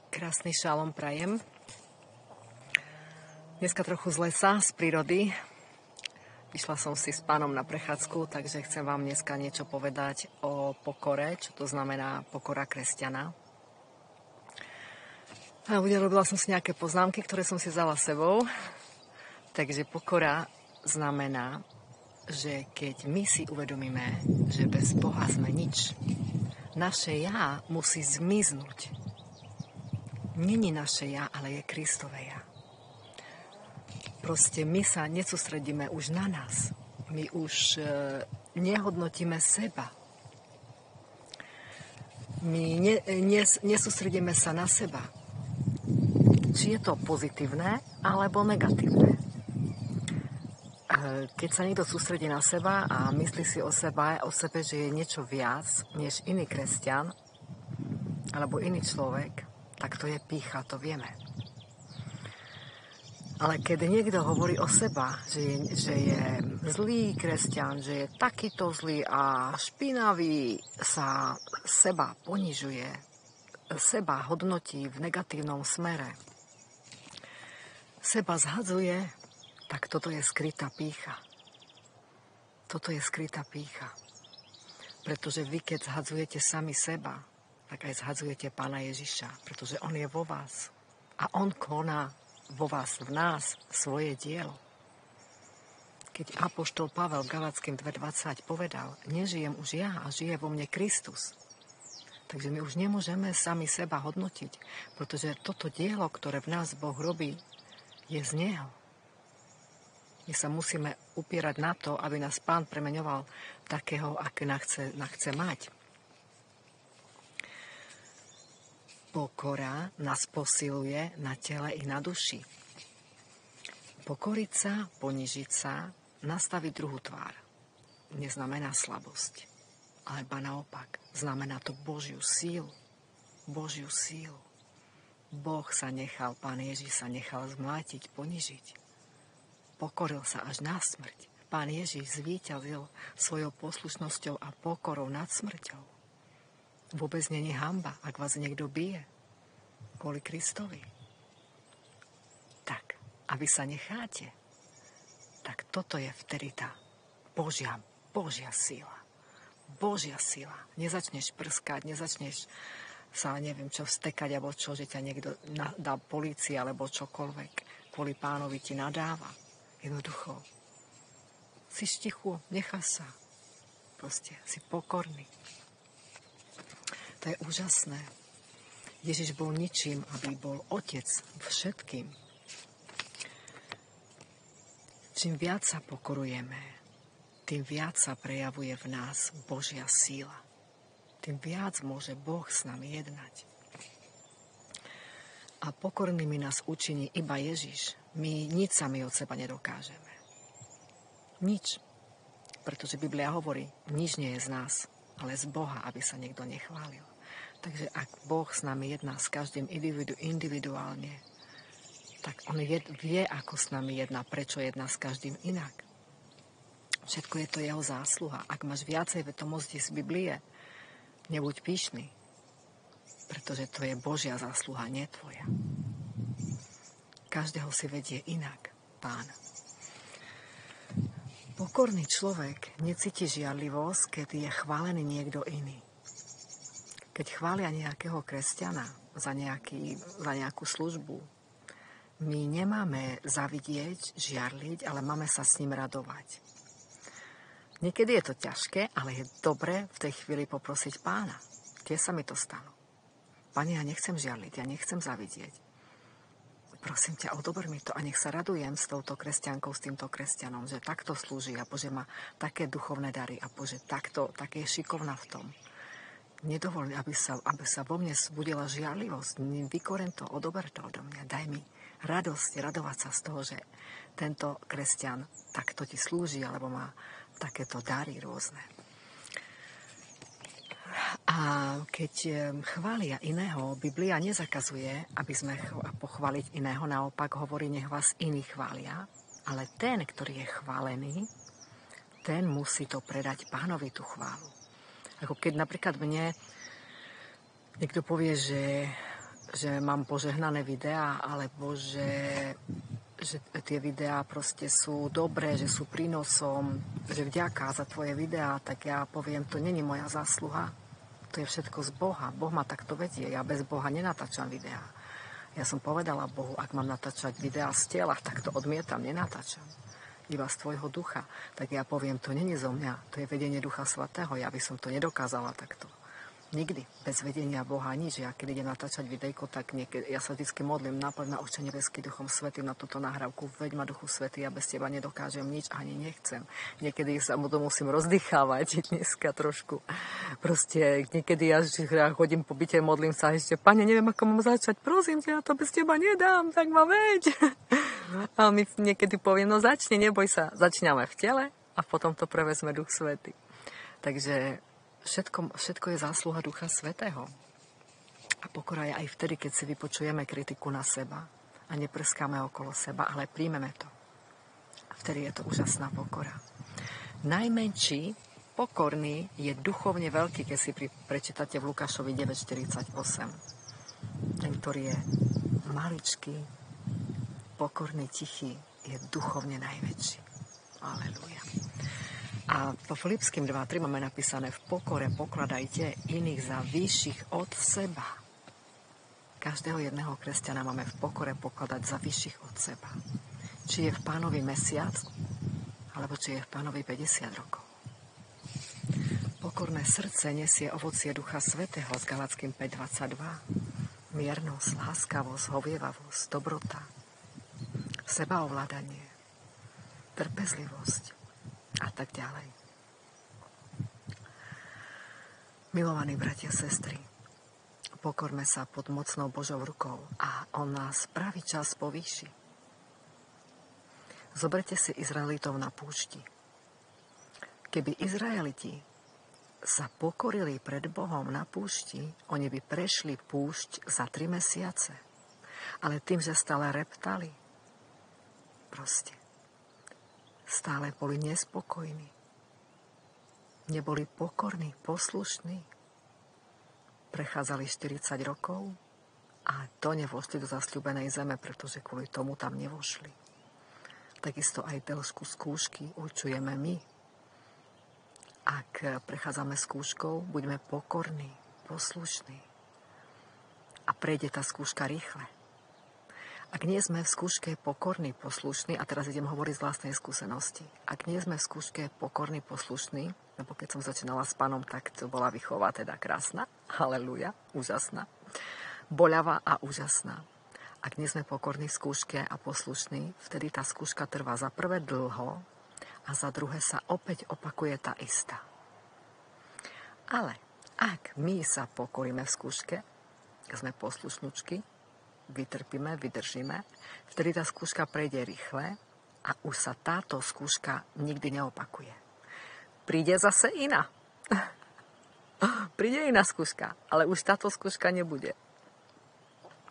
Krásny šalom prajem. Dneska trochu z lesa, z prírody. Vyšla som si s pánom na prechádzku, takže chcem vám dneska niečo povedať o pokore, čo to znamená pokora kresťana. A urobila som si nejaké poznámky, ktoré som si vzala sebou. Takže pokora znamená, že keď my si uvedomíme, že bez Boha sme nič, naše ja musí zmiznúť. Není naše ja, ale je Kristové ja. Proste my sa nesústredíme už na nás. My už nehodnotíme seba. My nesústredíme sa na seba. Či je to pozitívne, alebo negatívne. Keď sa niekto sústredí na seba a myslí si o sebe, že je niečo viac než iný kresťan, alebo iný človek, tak to je pýcha, to vieme. Ale keď niekto hovorí o seba, že je zlý kresťan, že je takýto zlý a špinavý, sa seba ponižuje, seba hodnotí v negatívnom smere, seba zhadzuje, tak toto je skrytá pýcha. Toto je skrytá pýcha. Pretože vy, keď zhadzujete sami seba, tak aj zhadzujete Pána Ježiša, pretože on je vo vás. A on koná vo vás, v nás, svoje dielo. Keď apoštol Pavel v Galackým 2.20 povedal, nežijem už ja a žije vo mne Kristus. Takže my už nemôžeme sami seba hodnotiť, pretože toto dielo, ktoré v nás Boh robí, je z Neho. My sa musíme upierať na to, aby nás Pán premeňoval takého, aké nás chce mať. Pokora nás posiluje na tele i na duši. Pokoriť sa, ponižiť sa, nastaviť druhú tvár. Neznamená slabosť, ale naopak. Znamená to Božiu sílu. Božiu sílu. Boh sa nechal, Pán Ježiš sa nechal zmlátiť, ponižiť. Pokoril sa až na smrť. Pán Ježiš zvíťazil svojou poslušnosťou a pokorou nad smrťou. Vôbec nie je hanba, ak vás niekto bije kvôli Kristovi. Tak, a vy sa necháte, tak toto je vtedy tá Božia sila. Božia sila. Nezačneš prskať, nezačneš sa neviem čo vstekať, alebo čo, že ťa niekto dá polícii, alebo čokoľvek. Kvôli Pánovi ti nadáva. Jednoducho. Si tichu, nechá sa. Proste si pokorný. To je úžasné. Ježiš bol ničím, aby bol otec všetkým. Čím viac sa pokorujeme, tým viac sa prejavuje v nás Božia síla. Tým viac môže Boh s nami jednať. A pokornými nás učiní iba Ježiš. My nič sami od seba nedokážeme. Nič. Pretože Biblia hovorí, nič nie je z nás, ale z Boha, aby sa niekto nechválil. Takže ak Boh s nami jedná s každým individuálne, tak on vie, ako s nami jedná, prečo jedná s každým inak. Všetko je to jeho zásluha. Ak máš viacej vedomostí z Biblie, nebuď pyšný, pretože to je Božia zásluha, nie tvoja. Každého si vedie inak, Pán. Pokorný človek necíti žiarlivosť, keď je chválený niekto iný. Keď chvália nejakého kresťana za nejakú službu, my nemáme zavidieť, žiarliť, ale máme sa s ním radovať. Niekedy je to ťažké, ale je dobré v tej chvíli poprosiť Pána. Tie sa mi to stanú. Pane, ja nechcem žiarliť, ja nechcem zavidieť. Prosím ťa, odober mi to a nech sa radujem s touto kresťankou, s týmto kresťanom, že takto slúži a Bože má také duchovné dary a Bože také je šikovná v tom. Nedovolí, aby sa vo mne zbudila žiarlivosť. Vykoren to, odober to odo mňa. Daj mi radovať sa z toho, že tento kresťan takto ti slúži, alebo má takéto dary rôzne. A keď chvália iného, Biblia nezakazuje, aby sme pochváliť iného, naopak hovorí, nech vás iní chvália, ale ten, ktorý je chválený, ten musí to predať Pánovi tú chválu. Ako keď napríklad mne niekto povie, že že mám požehnané videá, alebo že tie videá proste sú dobré, že sú prínosom, že vďaka za tvoje videá, tak ja poviem, to není moja zásluha. To je všetko z Boha. Boh ma takto vedie. Ja bez Boha nenatáčam videá. Ja som povedala Bohu, ak mám natáčať videá z tela, tak to odmietam, nenatáčam. Iba z tvojho ducha. Tak ja poviem, to není zo mňa. To je vedenie Ducha Svätého. Ja by som to nedokázala takto. Nikdy. Bez vedenia Boha nič. Ja keď idem natáčať videjko, tak niekedy, ja sa vždycky modlím, naplň ma Otče nebeský Duchom Svätým na túto nahrávku. Veď ma Duchu Svätý, ja bez teba nedokážem nič, ani nechcem. Niekedy sa mu to musím rozdýchávať dneska trošku. Proste niekedy ja chodím po byte, modlím sa ešte, Pane, neviem, ako mám začať, prosím ťa, ja to bez teba nedám, tak ma veď. A my niekedy poviem, no začni, neboj sa. Začíname v tele a potom to prevezme Duch Svätý. Takže všetko je zásluha Ducha Svätého. A pokora je aj vtedy, keď si vypočujeme kritiku na seba a neprskáme okolo seba, ale príjmeme to. A vtedy je to úžasná pokora. Najmenší pokorný je duchovne veľký, keď si prečítate v Lukášovi 9:48. Ten, ktorý je maličký, pokorný, tichý, je duchovne najväčší. Aleluja. A po Filipským 2:3 máme napísané, v pokore pokladajte iných za vyšších od seba. Každého jedného kresťana máme v pokore pokladať za vyšších od seba. Či je v Pánovi mesiac, alebo či je v Pánovi 50 rokov. Pokorné srdce nesie ovocie Ducha Svätého z Galackým 5:22. Miernosť, láskavosť, hovievavosť, dobrota, sebaovládanie, trpezlivosť a tak ďalej. Milovaní bratia a sestry, pokorme sa pod mocnou Božou rukou a on nás pravý čas povýši. Zoberte si Izraelitov na púšti. Keby Izraeliti sa pokorili pred Bohom na púšti, oni by prešli púšť za 3 mesiace. Ale tým, že stále reptali, proste stále boli nespokojní. Neboli pokorní, poslušní. Prechádzali 40 rokov a to nevošli do zasľúbenej zeme, pretože kvôli tomu tam nevošli. Takisto aj dĺžku skúšky určujeme my. Ak prechádzame skúškou, buďme pokorní, poslušní. A prejde tá skúška rýchle. Ak nie sme v skúške pokorní, poslušní, a teraz idem hovoriť z vlastnej skúsenosti, ak nie sme v skúške pokorní, poslušní, lebo keď som začínala s Pánom, tak to bola výchova teda krásna, haleluja, úžasná, boľavá a úžasná. Ak nie sme pokorní v skúške a poslušní, vtedy tá skúška trvá za prvé dlho a za druhé sa opäť opakuje tá istá. Ale ak my sa pokoríme v skúške, sme poslušnučky, vytrpíme, vydržíme, vtedy tá skúška prejde rýchle a už sa táto skúška nikdy neopakuje. Príde zase iná. Príde iná skúška, ale už táto skúška nebude.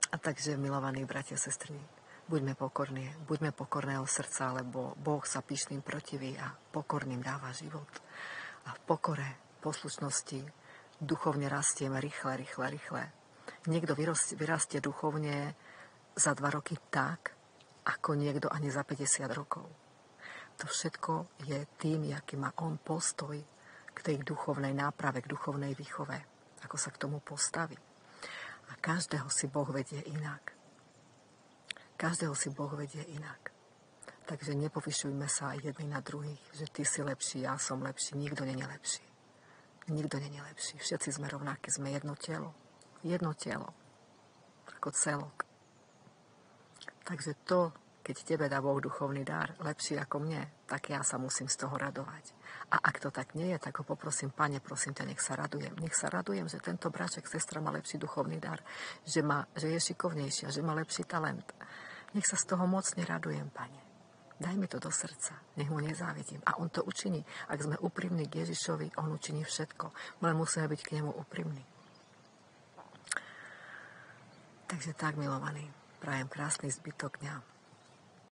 A takže, milovaní bratia a sestry, buďme pokorného srdca, lebo Boh sa pyšným protiví a pokorným dáva život. A v pokore, poslušnosti duchovne rastieme rýchle. Niekto vyrastie duchovne za 2 roky tak, ako niekto ani za 50 rokov. To všetko je tým, aký má on postoj k tej duchovnej náprave, k duchovnej výchove, ako sa k tomu postaví. A každého si Boh vedie inak. Takže nepovyšujme sa jedni na druhých, že ty si lepší, ja som lepší, nikto nie je lepší. Všetci sme rovnakí, sme jedno telo, ako celok. Takže to, keď tebe dá Boh duchovný dar, lepší ako mne, tak ja sa musím z toho radovať. A ak to tak nie je, tak ho poprosím, Pane, prosím ťa, nech sa radujem, že tento bráček, sestra má lepší duchovný dar, že je šikovnejšia, že má lepší talent. Nech sa z toho mocne radujem, Pane. Daj mi to do srdca, nech mu nezávidím. A on to učiní. Ak sme úprimní k Ježišovi, on učiní všetko. Len musíme byť k nemu úprimní. Takže tak, milovaní, prajem krásny zbytok dňa.